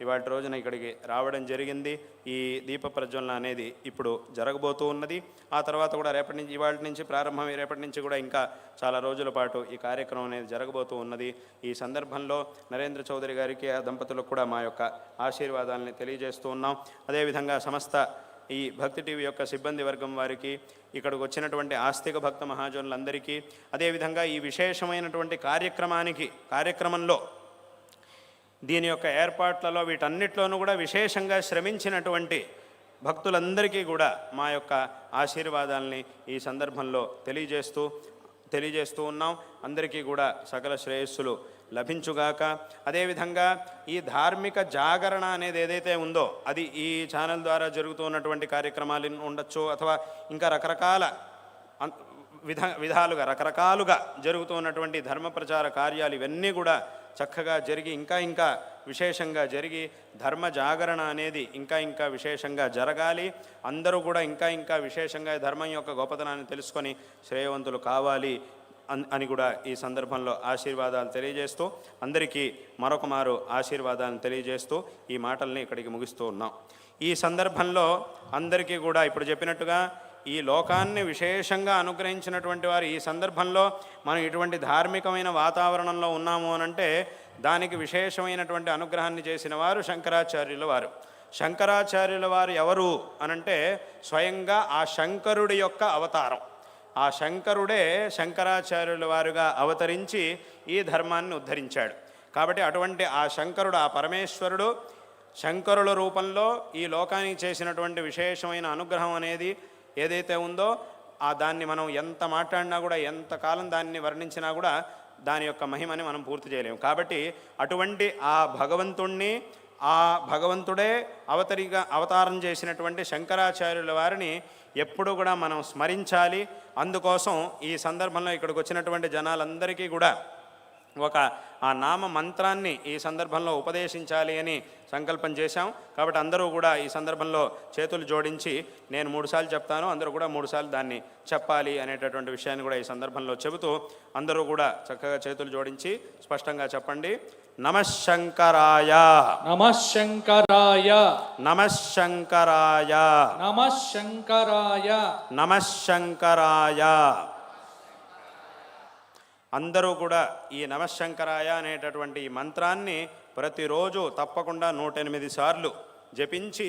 ఇవాళ రోజున ఇక్కడికి రావడం జరిగింది. ఈ దీప ప్రజ్వలన అనేది ఇప్పుడు జరగబోతూ ఉన్నది. ఆ తర్వాత కూడా ఇవాళ నుంచి ప్రారంభమై రేపటి నుంచి కూడా ఇంకా చాలా రోజుల పాటు ఈ కార్యక్రమం అనేది జరగబోతూ ఉన్నది. ఈ సందర్భంలో నరేంద్ర చౌదరి గారికి ఆ దంపతులకు కూడా మా యొక్క ఆశీర్వాదాలని తెలియజేస్తూ ఉన్నాం. అదేవిధంగా సమస్త ఈ భక్తి టీవీ యొక్క సిబ్బంది వర్గం వారికి, ఇక్కడికి వచ్చినటువంటి ఆస్తిక భక్త మహాజనులందరికీ, అదేవిధంగా ఈ విశేషమైనటువంటి కార్యక్రమంలో దీని యొక్క ఏర్పాట్లలో వీటన్నిటిలోనూ కూడా విశేషంగా శ్రమించినటువంటి భక్తులందరికీ కూడా మా యొక్క ఆశీర్వాదాలని ఈ సందర్భంలో తెలియజేస్తూ ఉన్నాం. అందరికీ కూడా సకల శ్రేయస్సులు లభించుగాక. అదేవిధంగా ఈ ధార్మిక జాగరణ అనేది ఏదైతే ఉందో అది ఈ ఛానల్ ద్వారా జరుగుతూ ఉన్నటువంటి కార్యక్రమాలు ఉండొచ్చు, అథవా ఇంకా రకరకాల రకరకాలుగా జరుగుతూ ఉన్నటువంటి ధర్మ ప్రచార కార్యాలు ఇవన్నీ కూడా చక్కగా జరిగి ఇంకా విశేషంగా జరిగి ధర్మ జాగరణ అనేది ఇంకా విశేషంగా జరగాలి. అందరూ కూడా ఇంకా విశేషంగా ధర్మం యొక్క గొప్పతనాన్ని తెలుసుకొని శ్రేయవంతులు కావాలి అని కూడా ఈ సందర్భంలో ఆశీర్వాదాలు తెలియజేస్తూ, అందరికీ మరొక మారు ఆశీర్వాదాలను తెలియజేస్తూ ఈ మాటల్ని ఇక్కడికి ముగిస్తూ ఉన్నాం. ఈ సందర్భంలో అందరికీ కూడా ఇప్పుడు చెప్పినట్టుగా ఈ లోకాన్ని విశేషంగా అనుగ్రహించినటువంటి వారు, ఈ సందర్భంలో మనం ఇటువంటి ధార్మికమైన వాతావరణంలో ఉన్నాము అనంటే దానికి విశేషమైనటువంటి అనుగ్రహాన్ని చేసిన వారు శంకరాచార్యుల వారు. శంకరాచార్యుల వారు ఎవరు అనంటే స్వయంగా ఆ శంకరుడి యొక్క అవతారం. ఆ శంకరుడే శంకరాచార్యుల వారుగా అవతరించి ఈ ధర్మాన్ని ఉద్ధరించాడు. కాబట్టి అటువంటి ఆ శంకరుడు, ఆ పరమేశ్వరుడు శంకరుల రూపంలో ఈ లోకానికి చేసినటువంటి విశేషమైన అనుగ్రహం అనేది ఏదైతే ఉందో దాన్ని మనం ఎంత మాట్లాడినా కూడా, ఎంతకాలం దాన్ని వర్ణించినా కూడా దాని యొక్క మహిమని మనం పూర్తి చేయలేము. కాబట్టి అటువంటి ఆ భగవంతుణ్ణి, ఆ భగవంతుడే అవతారం చేసినటువంటి శంకరాచార్యుల వారిని ఎప్పుడు కూడా మనం స్మరించాలి. అందుకోసం ఈ సందర్భంలో ఇక్కడికి వచ్చినటువంటి జనాలందరికీ కూడా ఆ నామ మంత్రాన్ని ఈ సందర్భంలో ఉపదేశించాలి అని సంకల్పం చేశాం. కాబట్టి అందరూ కూడా ఈ సందర్భంలో చేతులు జోడించి, నేను 3 సార్లు చెప్తాను, అందరూ కూడా 3 సార్లు దాన్ని చెప్పాలి అనేటటువంటి విషయాన్ని కూడా ఈ సందర్భంలో చెబుతూ అందరూ కూడా చక్కగా చేతులు జోడించి స్పష్టంగా చెప్పండి. నమఃశంకరాయ నమఃశంకరాయ నమఃశంకరాయ నమఃశంకరాయ నమఃశంకరాయ. అందరూ కూడా ఈ నమఃశంకరాయ అనేటటువంటి ఈ మంత్రాన్ని ప్రతిరోజు తప్పకుండా 108 సార్లు జపించి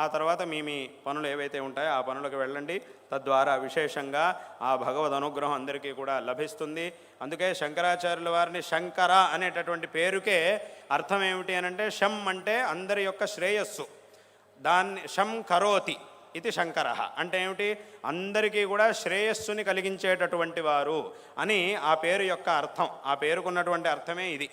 ఆ తర్వాత మీ పనులు ఏవైతే ఉంటాయో ఆ పనులకు వెళ్ళండి. తద్వారా విశేషంగా ఆ భగవద్ అనుగ్రహం అందరికీ కూడా లభిస్తుంది. అందుకే శంకరాచార్యుల వారిని శంకర అనేటటువంటి పేరుకే అర్థం ఏమిటి అనంటే, శం అంటే అందరి యొక్క శ్రేయస్సు, దాన్ని శం కరోతి ఇది శంకర అంటే ఏమిటి, అందరికీ కూడా శ్రేయస్సుని కలిగించేటటువంటి వారు అని ఆ పేరు యొక్క అర్థం. ఆ పేరుకున్నటువంటి అర్థమే ఇది.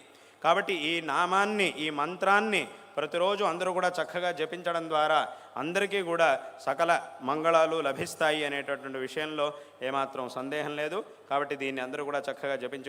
కాబట్టి ఈ నామాన్ని, ఈ మంత్రాన్ని ప్రతిరోజు అందరూ కూడా చక్కగా జపించడం ద్వారా అందరికీ కూడా సకల మంగళాలు లభిస్తాయి అనేటటువంటి విషయంలో ఏమాత్రం సందేహం లేదు. కాబట్టి దీన్ని అందరూ కూడా చక్కగా జపించు